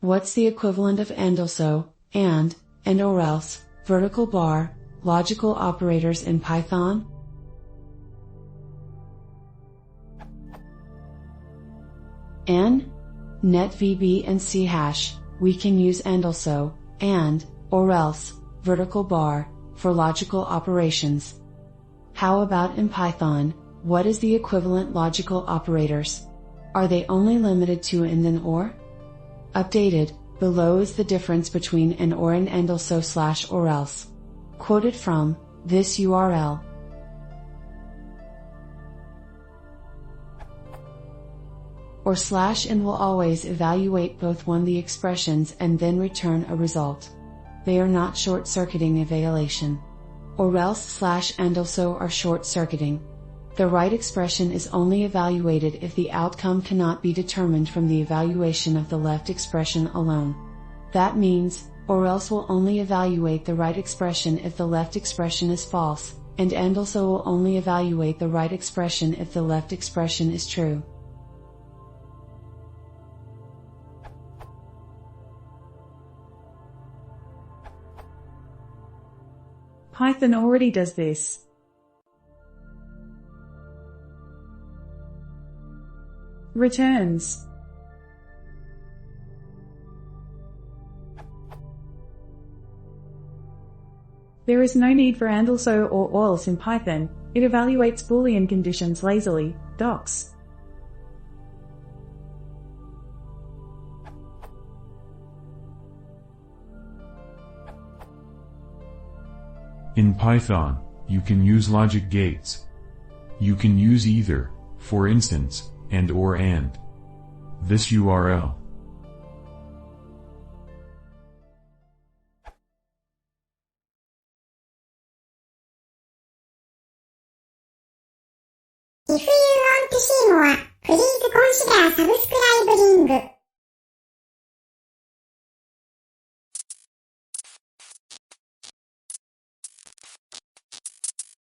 What's the equivalent of AndAlso, and OrElse, vertical bar, logical operators in Python? In net VB and C#, we can use AndAlso, and OrElse, vertical bar, for logical operations. How about in Python, what is the equivalent logical operators? Are they only limited to and then or? Updated, below is the difference between an or and AndAlso/OrElse. Quoted from this URL. Or/and will always evaluate both the expressions and then return a result. They are not short-circuiting evaluation. OrElse/AndAlso are short-circuiting. The right expression is only evaluated if the outcome cannot be determined from the evaluation of the left expression alone. That means, OrElse will only evaluate the right expression if the left expression is false, and AndAlso will only evaluate the right expression if the left expression is true. Python already does this. Returns. There is no need for AndAlso or OrElse in Python. It evaluates Boolean conditions lazily. Docs. In Python, you can use logic gates. You can use either, for instance, and or and. This URL. If you want to see more, please consider subscribing.